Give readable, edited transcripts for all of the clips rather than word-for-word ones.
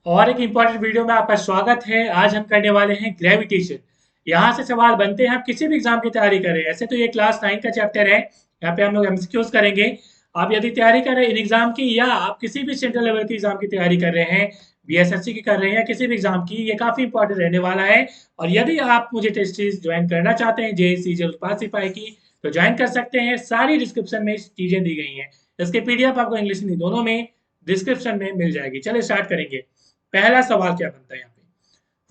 और एक important video में आपका स्वागत है। आज हम करने वाले हैं ग्रेविटेशन। यहाँ से सवाल बनते हैं, आप किसी भी एग्जाम की तैयारी करें। ऐसे तो ये क्लास 9 का चैप्टर है, यहाँ पे हम लोग एमसीक्यूज करेंगे। आप यदि तैयारी कर रहे हैं इन एग्जाम की, या आप किसी भी सेंट्रल लेवल की एग्जाम की तैयारी कर रहे हैं, बीएसएससी की कर रहे हैं या किसी भी एग्जाम की, ये काफी इंपॉर्टेंट रहने वाला है। और यदि आप मुझे टेस्ट सीरीज ज्वाइन करना चाहते हैं जेएससी जल पास सिपाही की, तो ज्वाइन कर सकते हैं। सारी डिस्क्रिप्शन में चीजें दी गई हैं। इसके पीडीएफ आपको इंग्लिश हिंदी दोनों में डिस्क्रिप्शन में मिल जाएगी। चलिए स्टार्ट करेंगे। पहला सवाल क्या बनता है यहाँ पे,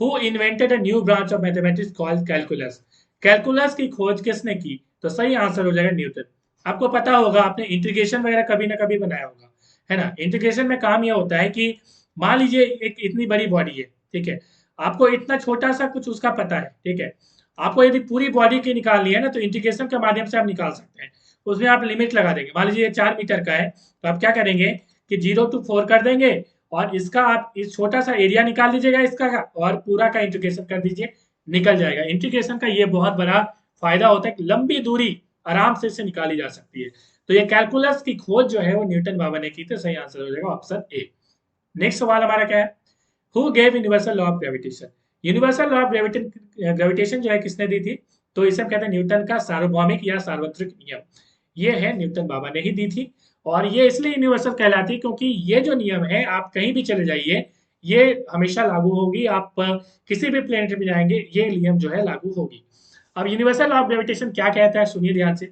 who invented a new branch of mathematics called calculus. Calculus की खोज किसने की? तो सही आंसर हो जाएगा न्यूटन। आपको पता होगा, आपने इंटीग्रेशन वगैरह कभी ना कभी बनाया होगा, है ना। इंटीग्रेशन में काम यह होता है कि मान लीजिए एक इतनी बड़ी बॉडी है, ठीक है। आपको इतना छोटा सा कुछ उसका पता है, ठीक है। आपको यदि पूरी बॉडी की निकालनी है ना, तो इंटीग्रेशन के माध्यम से आप निकाल सकते हैं। उसमें आप लिमिट लगा देंगे। मान लीजिए ये 4 मीटर का है, तो आप क्या करेंगे कि 0 to 4 कर देंगे, और इसका आप इस छोटा सा एरिया निकाल दीजिएगा इसका और पूरा का इंटीग्रेशन कर दीजिए, निकल जाएगा। इंटीग्रेशन का ये बहुत बड़ा फायदा होता है कि लंबी दूरी आराम से इससे निकाली जा सकती है। तो ये कैलकुलस की खोज जो है वो न्यूटन बाबा ने की थी। सही आंसर हो जाएगा ऑप्शन ए। नेक्स्ट सवाल हमारा क्या है, who gave universal law of gravitation. Universal law of gravitation जो है किसने दी थी? तो इसे हम कहते हैं न्यूटन का सार्वभौमिक या सार्वत्रिक नियम। ये है न्यूटन बाबा ने ही दी थी। और ये इसलिए यूनिवर्सल कहलाती है क्योंकि ये जो नियम है, आप कहीं भी चले जाइए, ये हमेशा लागू होगी। आप किसी भी प्लेनेट में जाएंगे, ये नियम जो है लागू होगी। अब यूनिवर्सल लॉ ऑफ ग्रेविटेशन क्या कहता है, सुनिए ध्यान से।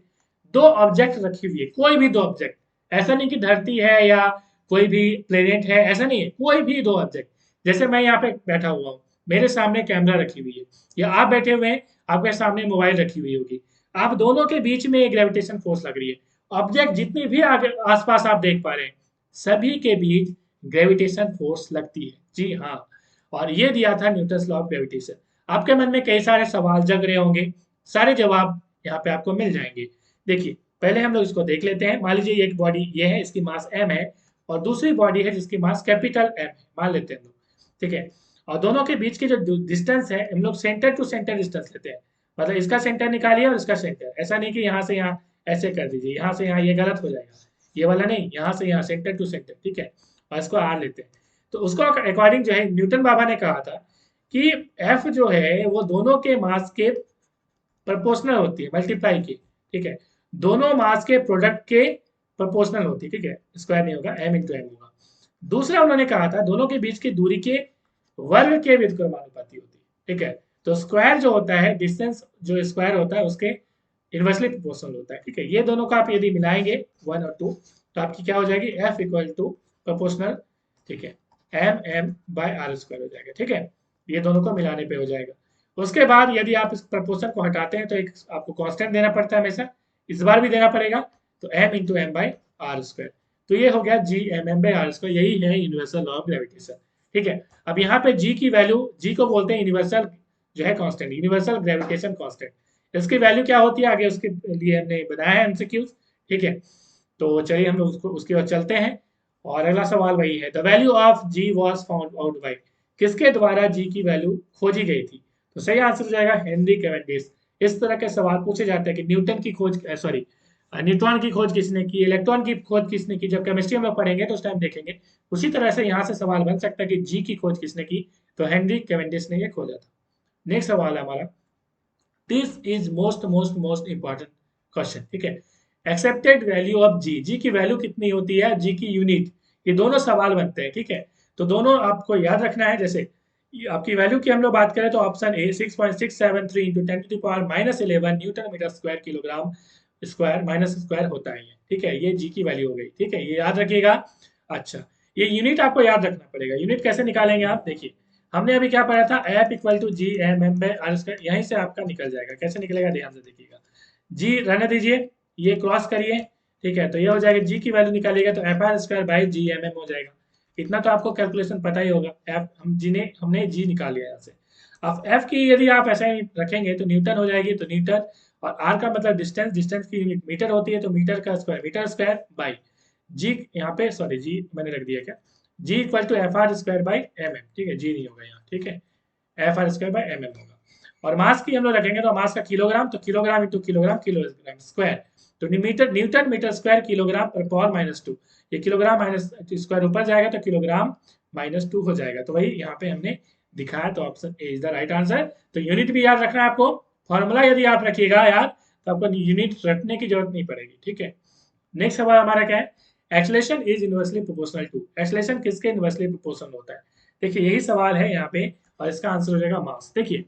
दो ऑब्जेक्ट रखी हुई है, कोई भी दो ऑब्जेक्ट, ऐसा नहीं कि धरती है या कोई भी प्लेनेट है, ऐसा नहीं है, कोई भी दो ऑब्जेक्ट। जैसे मैं यहाँ पे बैठा हुआ हूँ, मेरे सामने कैमरा रखी हुई है, या आप बैठे हुए हैं, आपके सामने मोबाइल रखी हुई होगी। आप दोनों के बीच में एक ग्रेविटेशन फोर्स लग रही है। ऑब्जेक्ट जितने भी आगे आसपास आप देख पा रहे हैं, सभी के बीच ग्रेविटेशन फोर्स लगती है। जी हाँ। और ये दिया था न्यूटन लॉ ऑफ ग्रेविटेशन। आपके मन में कई सारे सवाल जग रहे होंगे, सारे जवाब यहाँ पे आपको मिल जाएंगे। देखिए, पहले हम लोग इसको देख लेते हैं। मान लीजिए एक बॉडी ये है, इसकी मास m है, और दूसरी बॉडी है जिसकी मास कैपिटल M है, मान लेते हैं हम लोग, ठीक है। और दोनों के बीच की जो डिस्टेंस है, हम लोग सेंटर टू सेंटर डिस्टेंस लेते हैं। मतलब इसका सेंटर निकालिए और इसका सेंटर, ऐसा नहीं कि यहाँ से यहाँ ऐसे कर दीजिए, यहाँ से यहाँ, ये गलत हो जाएगा। ये वाला नहीं, यहाँ से यहाँ सेंटर टू सेंटर, ठीक है। और इसको R लेते हैं। तो उसको अकॉर्डिंग जो है न्यूटन बाबा ने कहा था कि F जो है वो दोनों के मास के प्रोपोर्शनल होती है, मल्टीप्लाई की, ठीक है। दोनों मास के प्रोडक्ट के प्रोपोर्शनल होती है, ठीक है। स्क्वायर नहीं होगा, m इंटू एम होगा। दूसरा उन्होंने कहा था दोनों के बीच की दूरी के वर्ग के व्युत्क्रमानुपाती होती है, ठीक है। तो स्क्वायर जो होता है, डिस्टेंस जो स्क्वायर होता है उसके इनवर्सली प्रोपोर्शनल होता है, ठीक है। ये दोनों का आप यदि मिलाएंगे 1 और 2, तो आपकी क्या हो जाएगी, F इक्वल टू प्रोपोर्शनल, ठीक है, m/r² हो जाएगा, ठीक है। ये दोनों को मिलाने पे हो जाएगा। उसके बाद यदि आप इस प्रपोर्शन को हटाते हैं, तो एक आपको कांस्टेंट देना पड़ता है हमेशा, इस बार भी देना पड़ेगा। तो m into M by R square. तो ये हो गया G/m/r²। यही है यूनिवर्सल लॉ ऑफ ग्रेविटेशन, ठीक है। अब यहाँ पे G की वैल्यू, G को बोलते हैं यूनिवर्सल जो है कांस्टेंट, यूनिवर्सल ग्रेविटेशन कांस्टेंट। इसकी वैल्यू क्या होती है, आगे उसके लिए हमने बनाया है एमसीक्यूज, ठीक है। तो चलिए हम लोग उसको उसकी ओर चलते हैं। और अगला सवाल वही है, the value of G was found out by. किसके द्वारा G की वैल्यू खोजी गई थी? तो सही आंसर हो जाएगा हेनरी कैवेंडिश। इस तरह के सवाल पूछे जाते हैं कि न्यूटन की खोज, सॉरी, न्यूट्रॉन की खोज किसने की, इलेक्ट्रॉन की खोज किसने की। जब केमिस्ट्री हम लोग पढ़ेंगे तो उस टाइम देखेंगे। उसी तरह से यहाँ से सवाल बन सकता है कि जी की खोज किसने की, तो हेनरी कैवेंडिश ने ये खोजा था। नेक्स्ट सवाल है हमारा, this is most important question, ठीक है। एक्सेप्टेड वैल्यू ऑफ जी, जी की वैल्यू कितनी होती है, जी की यूनिट, ये दोनों सवाल बनते हैं, ठीक है। तो दोनों आपको याद रखना है। जैसे आपकी वैल्यू की हम लोग बात करें तो option A 6.673 into 10⁻11 newton metre square kilogram square minus square होता है ये, ठीक है। ये जी की वैल्यू हो गई, ठीक है, ये याद रखिएगा। अच्छा, ये यूनिट आपको याद रखना पड़ेगा। यूनिट कैसे निकालेंगे आप, देखिए, हमने अभी क्या पढ़ा था, एफ इक्वल टू G/m/r²। यहीं से आपका निकल जाएगा। कैसे निकलेगा, ध्यान से देखिएगा। जी रहने दीजिए, ये क्रॉस करिए, ठीक है। तो ये हो जाएगा, जी की वैल्यू निकालिएगा तो Fr² बाई G/mm हो जाएगा। इतना तो आपको कैलकुलेशन पता ही होगा। एफ हमने जी निकाल लिया यहाँ से। अब एफ की यदि आप ऐसा ही रखेंगे तो न्यूटन हो जाएगी, तो न्यूटन, और आर का मतलब डिस्टेंस, डिस्टेंस की यूनिट मीटर होती है, तो मीटर स्क्वायर बाई जी, यहाँ पे सॉरी जी मैंने रख दिया क्या, जी इक्वल टू Fr²/mm, ठीक है। जी नहीं होगा यहाँ, ठीक है, Fr²/mm होगा। और मास की हम लोग रखेंगे तो मास का किलोग्राम, तो kilogram into kilogram, kilogram square. तो न्यूटन मीटर स्क्वायर किलोग्राम पर पावर -2। ये किलोग्राम माइनस स्क्वायर ऊपर जाएगा तो किलोग्राम -2 हो जाएगा। तो वही यहाँ पे हमने दिखाया, तो option A is the right answer. तो यूनिट भी याद रखना है आपको, फॉर्मूला यदि आप रखिएगा याद तो आपको यूनिट रटने की जरूरत नहीं पड़ेगी, ठीक है। नेक्स्ट सवाल हमारा क्या है, acceleration is inversely proportional to, acceleration किसके इनवर्सली प्रोपोर्शनल होता है। देखिए यही सवाल है यहाँ पे, और इसका आंसर हो जाएगा मास। देखिए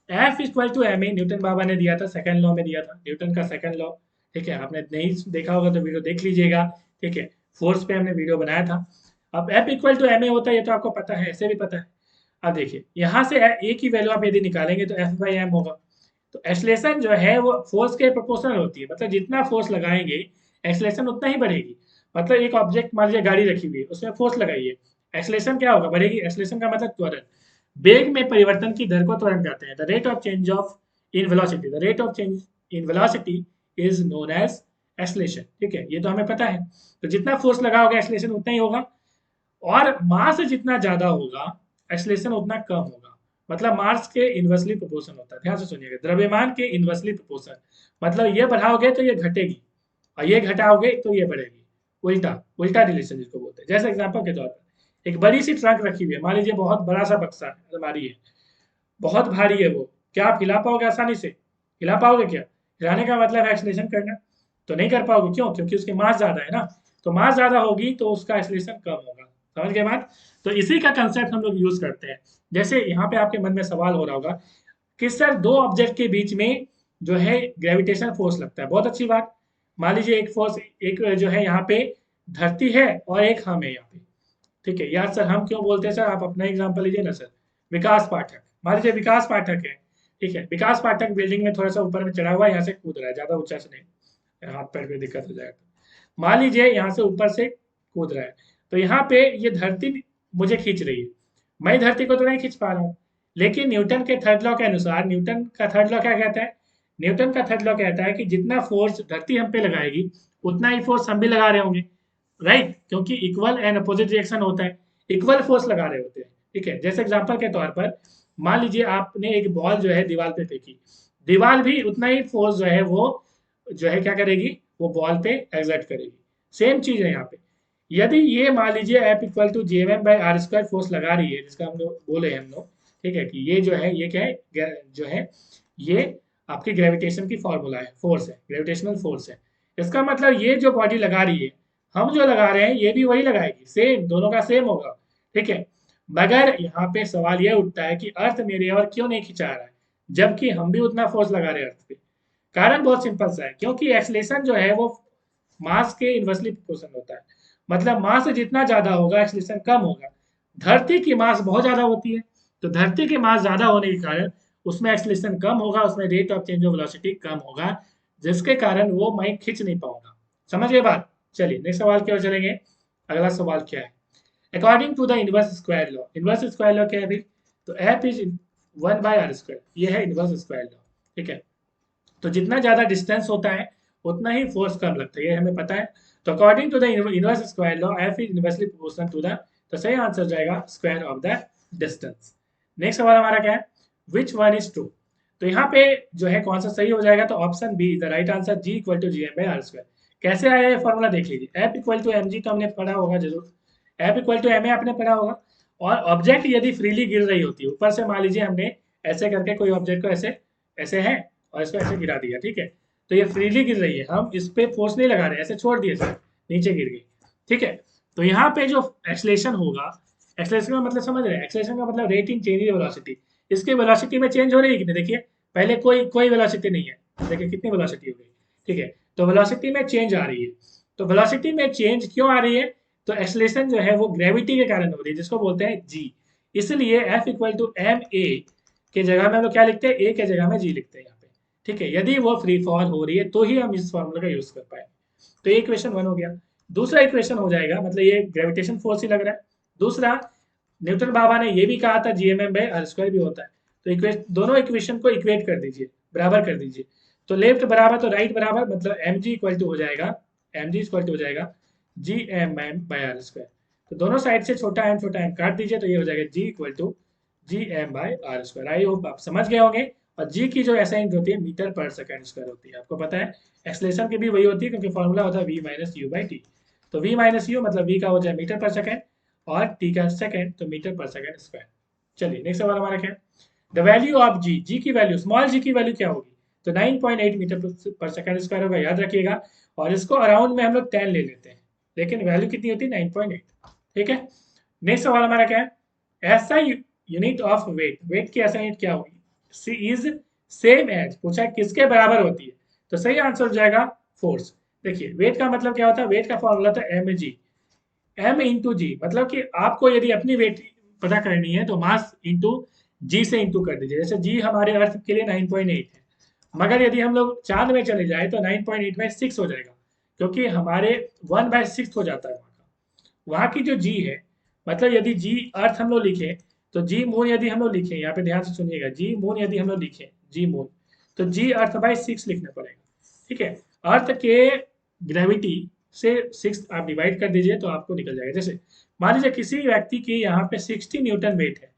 F equal to M A Newton बाबा ने दिया था, सेकंड लॉ में दिया था, न्यूटन का सेकंड लॉ, ठीक है। आपने नहीं देखा होगा तो वीडियो देख लीजिएगा, ठीक है। फोर्स पे हमने वीडियो बनाया था। अब F equal to M A होता है, ये तो आपको पता है, ऐसे भी पता है। अब देखिए यहाँ से ए की वैल्यू आप यदि निकालेंगे तो एफ बाई एम होगा। तो एक्सलेशन जो है वो फोर्स के प्रोपोर्शनल होती है, मतलब जितना फोर्स लगाएंगे एक्सलेशन उतना ही बढ़ेगी। मतलब एक ऑब्जेक्ट मान लीजिए गाड़ी रखी हुई है, उसमें फोर्स लगाइए, एक्सलेशन क्या होगा, बढ़ेगी। एक्सलेशन का मतलब त्वरण, वेग में परिवर्तन की दर को त्वरण कहते हैं। The rate of change of in velocity, the rate of change in velocity is known as acceleration, ठीक है। ये तो हमें पता है। तो जितना फोर्स लगाओगे एक्सलेशन उतना ही होगा, और मास जितना ज्यादा होगा एक्सलेशन उतना कम होगा। मतलब मास के इन्वर्सली प्रोपोर्शन होता है, ध्यान से सुनिएगा, द्रव्यमान के इन्वर्सली प्रोपोर्शन, मतलब ये बढ़ाओगे तो ये घटेगी, और ये घटाओगे तो ये बढ़ेगी। उल्टा उल्टा रिलेशन जिसको बोलते हैं। जैसे एग्जांपल के तौर पर एक बड़ी सी ट्रंक रखी हुई है, मान लीजिए बहुत बड़ा सा बक्सा है, अलमारी है, बहुत भारी है वो, क्या आप हिला पाओगे आसानी से, हिला पाओगे क्या। हिलाने का मतलब है एक्सलेशन करना, तो नहीं कर पाओगे, क्यों, क्योंकि उसकी मास ज्यादा है ना। तो मास ज्यादा होगी तो उसका एक्सलेशन कम होगा, समझ गए बात। तो इसी का कंसेप्ट हम लोग यूज करते हैं। जैसे यहाँ पे आपके मन में सवाल हो रहा होगा कि सर दो ऑब्जेक्ट के बीच में जो है ग्रेविटेशन फोर्स लगता है, बहुत अच्छी बात। मान लीजिए एक फोर्स, एक जो है यहाँ पे धरती है और एक हम है यहाँ पे, ठीक है। यार सर हम क्यों बोलते हैं, सर आप अपना एग्जांपल लीजिए ना सर। विकास पाठक, मान लीजिए विकास पाठक है, ठीक है। विकास पाठक बिल्डिंग में थोड़ा सा ऊपर में चढ़ा हुआ है, यहाँ से कूद रहा है, ज्यादा ऊंचा से नहीं, हाथ पैर में दिक्कत हो जाएगा। मान लीजिए यहाँ से ऊपर से कूद रहा है, तो यहाँ पे ये धरती मुझे खींच रही है, मैं धरती को तो नहीं खींच पा रहा हूँ। लेकिन न्यूटन के थर्ड लॉ के अनुसार, न्यूटन का थर्ड लॉ क्या कहता है, न्यूटन का थर्ड लॉ कहता है कि जितना फोर्स धरती हम पे लगाएगी उतना ही फोर्स हम भी लगा रहे होंगे, राइट, क्योंकि इक्वल एंड अपोजिट रिएक्शन होता है, इक्वल फोर्स लगा रहे होते हैं, ठीक है। जैसे एग्जांपल के तौर पर मान लीजिए आपने एक बॉल जो है दीवार पे फेंकी, दीवार भी उतना ही फोर्स जो है वो जो है क्या करेगी, वो बॉल पे एग्जर्ट करेगी। सेम चीज है यहाँ पे, यदि ये मान लीजिए F equal to G M M by R square force लगा रही है, जिसका हम लोग बोले हम लोग, ठीक है, कि ये जो है ये क्या है, जो है ये आपकी ग्रेविटेशन की फॉर्मूला है, फोर्स है, ग्रेविटेशनल फोर्स है। इसका मतलब ये जो बॉडी लगा रही है, हम जो लगा रहे हैं ये भी वही लगाएगी, सेम, दोनों का सेम होगा, ठीक है। मगर यहाँ पे सवाल ये उठता है कि अर्थ मेरे और क्यों नहीं खिंचा रहा है, जबकि हम भी उतना फोर्स लगा रहे हैं अर्थ पे। कारण बहुत सिंपल सा है, क्योंकि एक्सलेशन जो है वो मास के इन्वर्सली प्रोपोर्शनल होता है। मतलब मास जितना ज्यादा होगा एक्सलेशन कम होगा। धरती की मास बहुत ज्यादा होती है, तो धरती की मास ज्यादा होने के कारण उसमें एक्सलेशन कम होगा, उसमें rate of change of velocity कम होगा, जिसके कारण वो मैं खींच नहीं पाऊंगा। समझ गए बात। चलिए नेक्स्ट सवाल की ओर चलेंगे। अगला सवाल क्या है, according to the inverse square law, inverse square law क्या है भाई, तो एफ इज 1/r², ये है इनवर्स स्क्वायर लॉ, ठीक है। तो जितना ज्यादा डिस्टेंस होता है उतना ही फोर्स कम लगता है, ये हमें पता है। तो according to the inverse square law F is inversely proportional to the, तो सही आंसर जाएगा square of the distance. Next सवाल हमारा क्या है, विच वन इज ट्रू। तो यहाँ पे जो है कौन सा सही हो जाएगा, तो option B the right answer, G equal to G M by R square. कैसे आया ये फॉर्मूला देख लीजिए, F equal to M G तो हमने पढ़ा होगा जरूर, F equal to M A आपने पढ़ा होगा। और ऑब्जेक्ट यदि फ्रीली गिर रही होती है ऊपर से, मान लीजिए हमने ऐसे करके कोई ऑब्जेक्ट को ऐसे ऐसे है और इसको ऐसे गिरा दिया, ठीक है। तो ये फ्रीली गिर रही है, हम इस पे फोर्स नहीं लगा रहे, ऐसे छोड़ दिए सर, नीचे गिर गई, ठीक है। तो यहाँ पे जो एक्सलेशन होगा, एक्सलेशन का मतलब समझ रहे हैं, एक्सलेशन का मतलब rate in change in velocity, इसकी वेलोसिटी में चेंज हो रही है कि नहीं, देखिए पहले कोई कोई वेलोसिटी नहीं है, देखिए कितनी वेलोसिटी हो गई, ठीक है। तो वेलोसिटी में चेंज आ रही है, तो वेलोसिटी में चेंज क्यों आ रही है, तो एक्सलेशन जो है वो ग्रेविटी के कारण हो रही है, जिसको बोलते हैं जी। इसलिए F equal to M A के जगह में हम लोग क्या लिखते हैं, ए के जगह में जी लिखते हैं यहाँ पे, ठीक है। यदि वो फ्री फॉल हो रही है तो ही हम इस फॉर्मूला का यूज कर पाएंगे। तो ये इक्वेशन 1 हो गया। दूसरा इक्वेशन हो जाएगा, मतलब ये ग्रेविटेशन फोर्स ही लग रहा है। दूसरा, न्यूटन बाबा ने ये भी कहा था G M M by R square भी होता है। तो दोनों इक्वेशन को इक्वेट कर दीजिए, बराबर कर दीजिए। तो लेफ्ट बराबर तो राइट बराबर, मतलब एम जी इक्वल टू हो जाएगा, एम जी इक्वल टू हो जाएगा G M M by R square. तो दोनों साइड से छोटा एम काट दीजिए, तो ये हो जाएगा G equal to G M by R square. I hope आप समझ गए होंगे। और जी की जो एसआई यूनिट होती है मीटर पर सेकंड स्क्वायर होती है, आपको पता है। एक्सलेशन की भी वही होती है, क्योंकि फॉर्मूला होता है V minus U by T. तो वी माइनस यू मतलब वी का हो जाए मीटर पर सेकंड, और टी का सेकंड तो मीटर पर सेकंड स्क्वायर। चलिए नेक्स्ट सवाल हमारा क्या है, द वैल्यू ऑफ जी, जी की वैल्यू, स्मॉल जी की वैल्यू क्या होगी, तो 9.8 मीटर पर सेकंड स्क्वायर होगा, याद रखिएगा। और इसको अराउंड में हम लोग 10 ले लेते हैं, लेकिन वैल्यू कितनी होती है 9.8। ठीक है, नेक्स्ट सवाल हमारा क्या है, ऐसा यूनिट ऑफ वेट, वेट की ऐसा यूनिट क्या होगी, सी इज सेम एज, पूछा है किसके बराबर होती है, तो सही आंसर हो जाएगा फोर्स। देखिए वेट का मतलब क्या होता है, वेट का फॉर्मूला था एम जी, एम इंटू जी, मतलब कि आपको यदि अपनी वेट पता करनी है तो मास इंटू जी से इंटू कर दीजिए। जैसे जी हमारे अर्थ के लिए 9.8 है, मगर यदि हम लोग चांद में चले जाए तो 9.8 बाई 6 हो जाएगा, क्योंकि हमारे 1/6 हो जाता है वहाँ का, वहाँ की जो जी है, मतलब यदि जी अर्थ हम लोग लिखे, तो जी मून यदि हम लोग लिखे, यहाँ पे ध्यान से सुनिएगा, जी मून यदि हम लोग लिखे, जी मून, तो जी अर्थ बाई 6 लिखना पड़ेगा। ठीक है, अर्थ के ग्रेविटी से 6 आप डिवाइड कर दीजिए तो आपको निकल जाएगा। जैसे मान लीजिए किसी व्यक्ति की यहाँ पे 60 न्यूटन वेट है,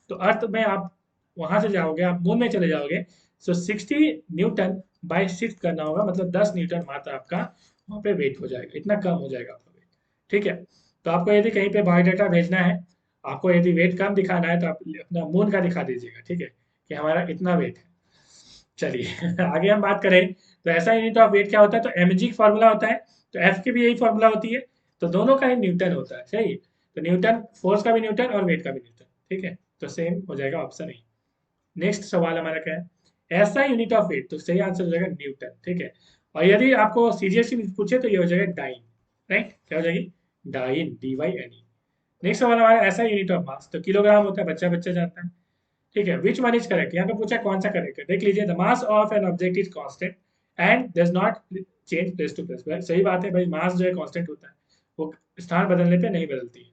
तो अर्थ में आप वहां से जाओगे, आप मून में चले जाओगे, तो 60 न्यूटन बाई 6 करना होगा, मतलब 10 न्यूटन मात्र आपका वहाँ पे वेट हो जाएगा, इतना कम हो जाएगा आपका वेट। ठीक है, तो आपको यदि कहीं पे बायोडाटा भेजना है, आपको यदि वेट कम दिखाना है तो आप अपना मून का दिखा दीजिएगा, ठीक है, कि हमारा इतना वेट है। चलिए आगे हम बात करें, तो ऐसा यूनिट ऑफ वेट क्या होता है, तो एम जी फॉर्मूला होता है, तो एफ की भी यही फॉर्मूला होती है, तो दोनों का ही न्यूटन होता है, सही। तो न्यूटन, फोर्स का भी न्यूटन और वेट का भी न्यूटन, ठीक है, तो सेम हो जाएगा ऑप्शन ए। नेक्स्ट सवाल हमारा क्या है, ऐसा यूनिट ऑफ वेट, तो सही आंसर हो जाएगा न्यूटन, ठीक है। और यदि आपको सीरियसली पूछे तो ये हो जाएगा डाइन, राइट, क्या हो जाएगी, dyne, D Y N E. Next सवाल हमारा, ऐसा यूनिट ऑफ मास, तो किलोग्राम होता है, बच्चा बच्चा जानता है। ठीक है, विच वन इज करेक्ट, यहाँ पे पूछा कौन सा करेक्ट है, देख लीजिए, the mass of an object is constant and does not change place to place. सही बात है भाई, मास जो है कांस्टेंट होता है, वो स्थान बदलने पे नहीं बदलती है।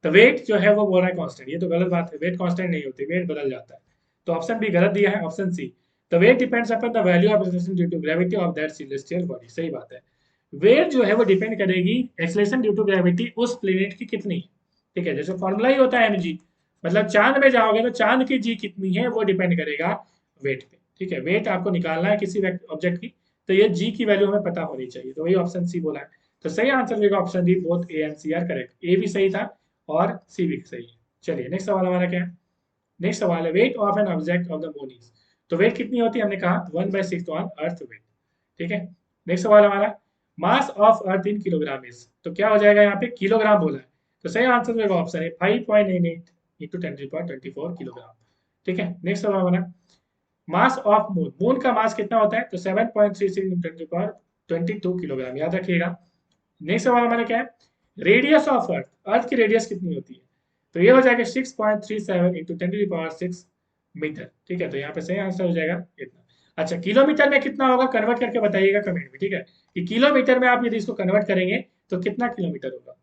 तो वेट जो है वो बोल रहा है कांस्टेंट, ये तो गलत बात है, वेट कांस्टेंट नहीं होती, वेट बदल जाता है। तो ऑप्शन बी गलत दिया है, option C, the weight depends upon the value of acceleration due to gravity of that celestial body. सही बात है, वेट जो है वो डिपेंड करेगी एक्सेलरेशन ड्यू टू ग्रेविटी उस प्लेनेट की कितनी, ठीक है, जैसे फॉर्मूला ही होता है एम जी, मतलब चांद में जाओगे तो चांद की जी कितनी है वो डिपेंड करेगा वेट पे। ठीक है, वेट आपको निकालना है किसी ऑब्जेक्ट की, तो ये जी की वैल्यू हमें पता होनी चाहिए, तो वही ऑप्शन सी बोला है। तो सही आंसर होगा option D, both A and C are correct, A भी सही था और सी भी सही है। चलिए नेक्स्ट सवाल हमारा क्या है, नेक्स्ट सवाल है, weight of an object of the moon is, तो वेट कितनी होती है, हमने कहा 1/6 ऑन अर्थ वेट। ठीक है, नेक्स्ट सवाल हमारा, mass of earth in kilogram is, तो क्या हो जाएगा, यहाँ पे किलोग्राम बोला है, तो सही आंसर होगा ऑप्शन है 5.98 इंटू 10⁻24 किलोग्राम। ठीक है, नेक्स्ट सवाल हमारा, मास ऑफ मून, मून का मास कितना होता है, तो 7.36 इंटू 10⁻22 किलोग्राम, याद रखिएगा। नेक्स्ट सवाल हमारा क्या है, रेडियस ऑफ अर्थ, अर्थ की रेडियस कितनी होती है, तो ये हो जाएगा 6.37 इंटू 10⁻6 मीटर। ठीक है, तो यहाँ पे सही आंसर हो जाएगा इतना। अच्छा, किलोमीटर में कितना होगा, कन्वर्ट करके बताइएगा कमेंट में, ठीक है, कि किलोमीटर में आप यदि इसको कन्वर्ट करेंगे तो कितना किलोमीटर होगा।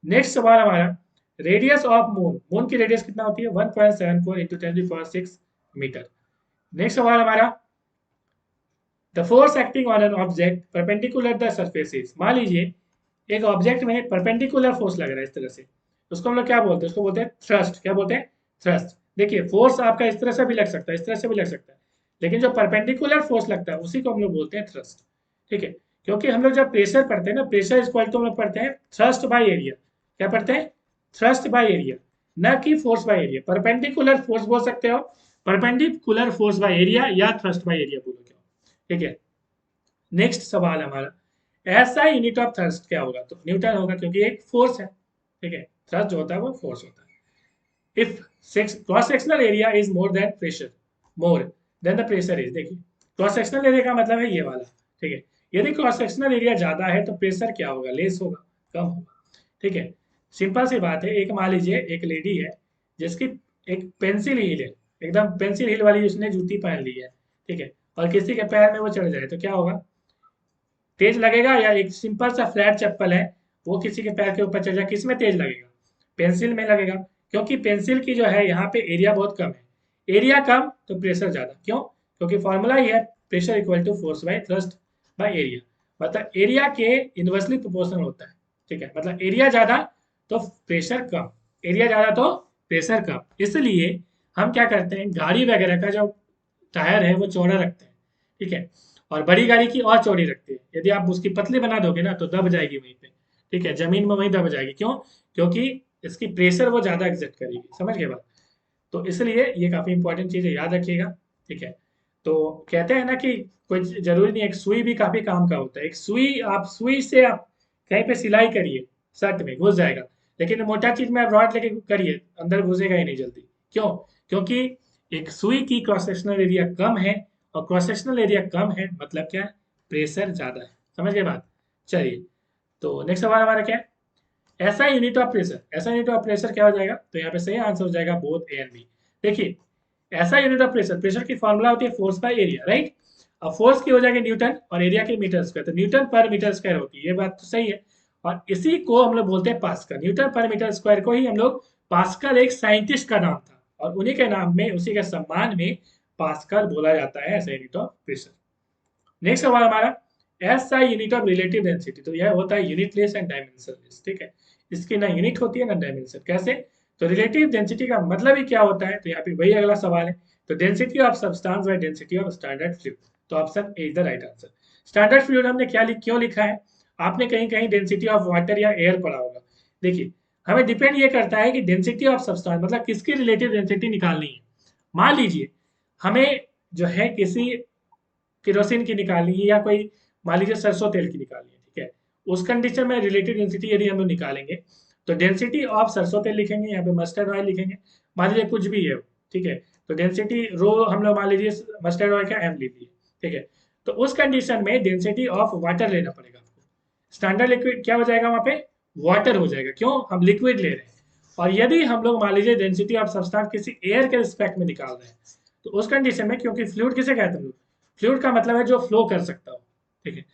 नेक्स्ट सवाल हमारा, रेडियस ऑफ मून, मून की रेडियस कितना होती है, 1.74 इंटू 10⁻6 मीटर। नेक्स्ट सवाल हमारा, the force acting on an object perpendicular the surfaces, मान लीजिए एक ऑब्जेक्ट में परपेंडिकुलर फोर्स लग रहा है इस तरह से, उसको हम लोग क्या बोलते हैं, उसको बोलते हैं थ्रस्ट, क्या बोलते हैं, थ्रस्ट। देखिए फोर्स आपका इस तरह से भी लग सकता है, इस तरह से भी लग सकता है, लेकिन जो परपेंडिकुलर फोर्स लगता है उसी को हम लोग बोलते हैं थ्रस्ट। ठीक है, क्योंकि हम लोग जब प्रेशर पढ़ते हैं ना, प्रेशर इक्वल टू हम लोग पढ़ते हैं थ्रस्ट बाय एरिया, क्या पढ़ते हैं, थ्रस्ट बाय एरिया, न कि force by area. Perpendicular force बोल सकते हो, परपेंडिकुलर फोर्स बाय एरिया या थ्रस्ट बाय एरिया बोलो, क्या, ठीक है। नेक्स्ट सवाल हमारा, ऐसा यूनिट ऑफ थ्रस्ट क्या होगा, तो न्यूटन होगा, क्योंकि एक फोर्स है। ठीक है, थ्रस्ट जो होता है वो फोर्स होता है। If cross sectional area is more than pressure, more than the pressure is, देखिए क्रॉस सेक्शनल एरिया का मतलब है ये वाला, ठीक है, यदि क्रॉस सेक्शनल एरिया ज्यादा है तो प्रेशर क्या होगा, लेस होगा, कम होगा। ठीक है, सिंपल सी बात है, एक मान लीजिए एक लेडी है जिसकी एक पेंसिल हील है, एकदम पेंसिल हील वाली उसने जूती पहन ली है, ठीक है, और किसी के पैर में वो चढ़ जाए तो क्या होगा, तेज लगेगा, या एक सिंपल सा फ्लैट चप्पल है वो किसी के पैर के ऊपर चढ़ जाए, किस में तेज लगेगा, पेंसिल में लगेगा, क्योंकि पेंसिल की जो है यहाँ पे एरिया बहुत कम है, एरिया कम तो प्रेशर ज्यादा, क्यों, क्योंकि फॉर्मूला ही है pressure equal to force by thrust by area, मतलब एरिया के इनवर्सली प्रोपोर्शनल होता है। ठीक है, मतलब एरिया ज्यादा तो प्रेशर कम, एरिया ज्यादा तो प्रेशर कम, इसलिए हम क्या करते हैं, गाड़ी वगैरह का जो टायर है वो चौड़ा रखते हैं, ठीक है, और बड़ी गाड़ी की और चौड़ी रखते हैं, यदि आप उसकी पतली बना दोगे ना तो दब जाएगी वहीं पे, ठीक है, जमीन में वहीं दब जाएगी, क्यों, क्योंकि इसकी प्रेशर वो ज़्यादा एग्जर्ट करेगी, समझ गए बात। तो इसलिए ये काफ़ी इंपॉर्टेंट चीज़ है, याद रखिएगा, ठीक है। तो कहते हैं ना कि कोई जरूरी नहीं है, एक सुई भी काफ़ी काम का होता है। एक सुई, आप सुई से आप कहीं पे सिलाई करिए, शर्ट में घुस जाएगा, लेकिन मोटा चीज में आप रॉड लेके करिए, अंदर घुसेगा ही नहीं जल्दी। क्यों? क्योंकि एक सुई की क्रॉस सेक्शनल एरिया कम है, और क्रॉस सेक्शनल एरिया कम है मतलब क्या है, प्रेशर ज्यादा है। समझ गए बात? चलिए, तो नेक्स्ट सवाल हमारा क्या है, ऐसा यूनिट ऑफ प्रेशर, ऐसा यूनिट ऑफ प्रेशर क्या हो जाएगा, तो यहाँ पे सही आंसर हो जाएगा बोथ ए एंड बी। देखिए, ऐसा यूनिट ऑफ प्रेशर, प्रेशर की फॉर्मूला होती है फोर्स बाय एरिया, राइट। अब फोर्स की हो जाएगी न्यूटन और एरिया की मीटर स्क्वायर, तो न्यूटन पर मीटर स्क्वायर होती है, ये बात तो सही है। और इसी को हम लोग बोलते हैं पास्कल, न्यूटन पर मीटर स्क्वायर को ही हम लोग, पास्कल एक साइंटिस्ट का नाम था और उन्हीं के नाम में, उसी के सम्मान में पास्कल बोला जाता है ऐसा यूनिट ऑफ प्रेशर। नेक्स्ट सवाल हमारा, ऐसा यूनिट ऑफ रिलेटिव डेंसिटी, तो यह होता है यूनिटलेस एंड डायमेंशनलेस, ठीक है। इसकी ना यूनिट होती है ना डायमेंशन, कैसे? तो रिलेटिव डेंसिटी का मतलब ही क्या होता है, तो यहाँ पे वही अगला सवाल है। तो density of substance by density of standard fluid, तो option A is the right answer. Standard fluid हमने क्यों लिखा है, आपने कहीं कहीं डेंसिटी ऑफ वाटर या एयर पढ़ा होगा। देखिए, हमें डिपेंड ये करता है कि डेंसिटी ऑफ सब्सटेंस मतलब किसकी रिलेटिव डेंसिटी निकालनी है। मान लीजिए हमें जो है किसी केरोसिन की निकालनी है, या कोई मान लीजिए सरसों तेल की निकालनी है, ठीक है। उस कंडीशन में रिलेटिव डेंसिटी यदि हम लोग निकालेंगे, तो डेंसिटी ऑफ सरसों तेल लिखेंगे, यहाँ पे मस्टर्ड ऑयल लिखेंगे, मान लीजिए कुछ भी है, ठीक है। तो डेंसिटी रो हम लोग मान लीजिए मस्टर्ड ऑयल का एम ले लिए, ठीक है। तो उस कंडीशन में डेंसिटी ऑफ वाटर लेना पड़ेगा आपको। स्टैंडर्ड लिक्विड क्या हो जाएगा वहां पे, वाटर हो जाएगा, क्यों, हम लिक्विड ले रहे हैं। और यदि हम लोग मान लीजिए डेंसिटी ऑफ सब्सटेंस किसी एयर के रिस्पेक्ट में निकाल रहे हैं, तो उस कंडीशन में, क्योंकि फ्लूइड किसे कहते हैं, फ्लूइड का मतलब है जो फ्लो कर सकता हो, ठीक है।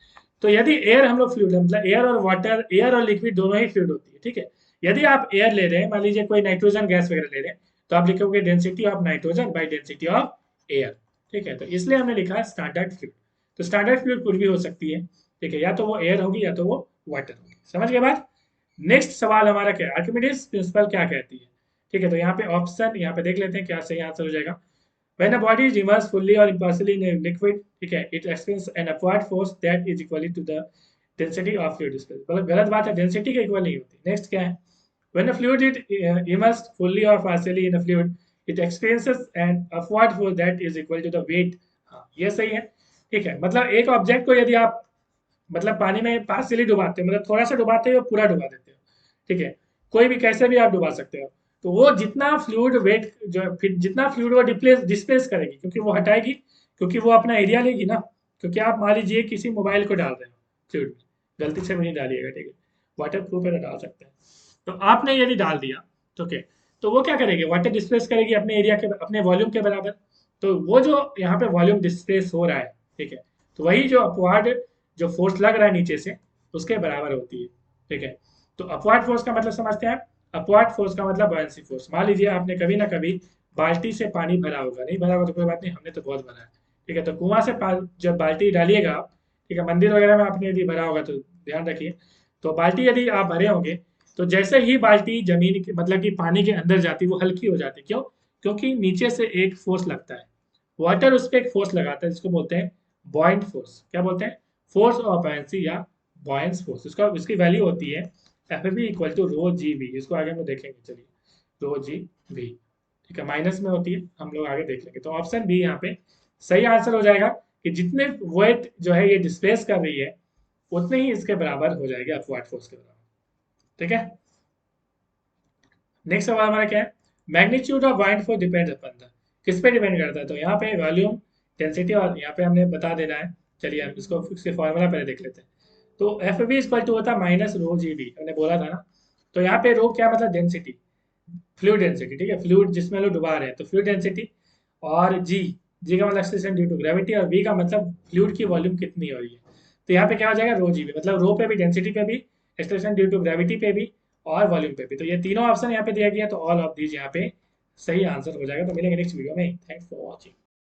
तो यदि एयर हम लोग फ्लूइड है, मतलब एयर और वाटर, एयर और लिक्विड दोनों ही फ्लूइड होती है, ठीक है। यदि आप एयर ले रहे हैं, मान लीजिए कोई नाइट्रोजन गैस वगैरह ले रहे हैं, तो आप लिखोगे density of nitrogen by density of air, ठीक है। तो इसलिए हमने लिखा है स्टैंडर्ड फ्लूइड। तो स्टैंडर्ड फ्लूइड कुछ भी हो सकती है, ठीक है, या तो वो एयर होगी या तो वो वाटर होगी। समझ गए बात? नेक्स्ट सवाल हमारा क्या है, आर्किमिडीज प्रिंसिपल क्या कहती है, ठीक है। तो यहाँ पे ऑप्शन यहाँ पे देख लेते हैं क्या सही आंसर हो जाएगा। When a body is immersed fully or partially in a liquid, ठीक है, it experiences an upward force that is equal to the density of fluid space। मतलब गलत बात है, डेंसिटी के इक्वल नहीं होती। नेक्स्ट क्या है, when a fluid is immersed fully or partially in a fluid, it experiences an upward force that is equal to the weight। हाँ, ये सही है, ठीक है। मतलब एक ऑब्जेक्ट को यदि आप मतलब पानी में पार्शियली डुबाते हो, मतलब थोड़ा सा डुबाते हो, पूरा डुबा देते हो, ठीक है, कोई भी कैसे भी आप डुबा सकते हो, तो वो जितना फ्लूइड वेट जो है, फिर जितना फ्लूइड वो डिस्प्लेस करेगी, क्योंकि वो हटाएगी, क्योंकि वो अपना एरिया लेगी ना। क्योंकि आप मान लीजिए किसी मोबाइल को डाल रहे हो फ्लूइड में, गलती से भी नहीं डालिएगा, ठीक है, वाटर प्रूफ है तो डाल सकते हैं। तो आपने यदि डाल दिया, तो क्या, तो वो क्या करेगी, वाटर डिस्प्लेस करेगी अपने एरिया के, अपने वॉल्यूम के बराबर। तो वो जो यहाँ पे वॉल्यूम डिस्प्लेस हो रहा है, ठीक है, तो वही जो अपवार्ड जो फोर्स लग रहा है नीचे से, उसके बराबर होती है, ठीक है। तो अपवार्ड फोर्स का मतलब समझते हैं, अपवार्ड फोर्स का मतलब बॉयंसी फोर्स। मान लीजिए आपने कभी ना कभी बाल्टी से पानी भरा होगा, नहीं भरा होगा तो कोई बात नहीं, हमने तो बहुत भरा है, ठीक है। तो कुआं से जब बाल्टी डालिएगा आप, ठीक है, मंदिर वगैरह में आपने यदि भरा होगा तो ध्यान रखिए, तो बाल्टी यदि आप भरे होंगे, तो जैसे ही बाल्टी जमीन के मतलब कि पानी के अंदर जाती, वो हल्की हो जाती, क्यों? क्योंकि नीचे से एक फोर्स लगता है, वाटर उस पर एक फोर्स लगाता है, जिसको बोलते हैं बॉइंट फोर्स। क्या बोलते हैं? फोर्स ऑफ बायंसी या बॉयंस फोर्स। इसका इसकी वैल्यू होती है F B equal to rho G V. इसको आगे हम लोग देखेंगे, चलिए, रो जी वी, ठीक है, माइनस में होती है, हम लोग आगे देख लेंगे। तो ऑप्शन बी यहाँ पे सही आंसर हो जाएगा, कि जितने वेट जो है ये डिस्प्लेस कर रही है, उतने ही इसके बराबर हो जाएगा अपवर्ड फोर्स के बराबर, ठीक है। नेक्स्ट सवाल हमारा क्या है, magnitude of bind force depends upon the, किस पे डिपेंड करता है, तो यहाँ पे वॉल्यूम, डेंसिटी, और यहाँ पे हमने बता देना है। चलिए हम इसको इसके फॉर्मूला पहले देख लेते हैं। तो एफ बी इक्वल टू होता है माइनस रो जी बी, हमने बोला था ना। तो यहाँ पे रो क्या मतलब डेंसिटी, फ्लूइड डेंसिटी, ठीक है, फ्लूइड जिसमें लोग डुबा रहे हैं, तो फ्लूइड डेंसिटी। और जी, जी का मतलब एक्सेलरेशन ड्यू टू ग्रेविटी, और वी का मतलब फ्लूइड की वॉल्यूम कितनी हो रही है। तो यहाँ पे क्या हो जाएगा, रो जी बी, मतलब रो पे भी, डेंसिटी पे भी, एक्सेलरेशन ड्यू टू ग्रेविटी पे भी, और वॉल्यूम पे भी। तो ये तीनों ऑप्शन यहाँ पे दिया गया, तो ऑल ऑफ दीज यहाँ पे सही आंसर हो जाएगा। तो मिलेंगे नेक्स्ट वीडियो में, थैंक्स फॉर वॉचिंग।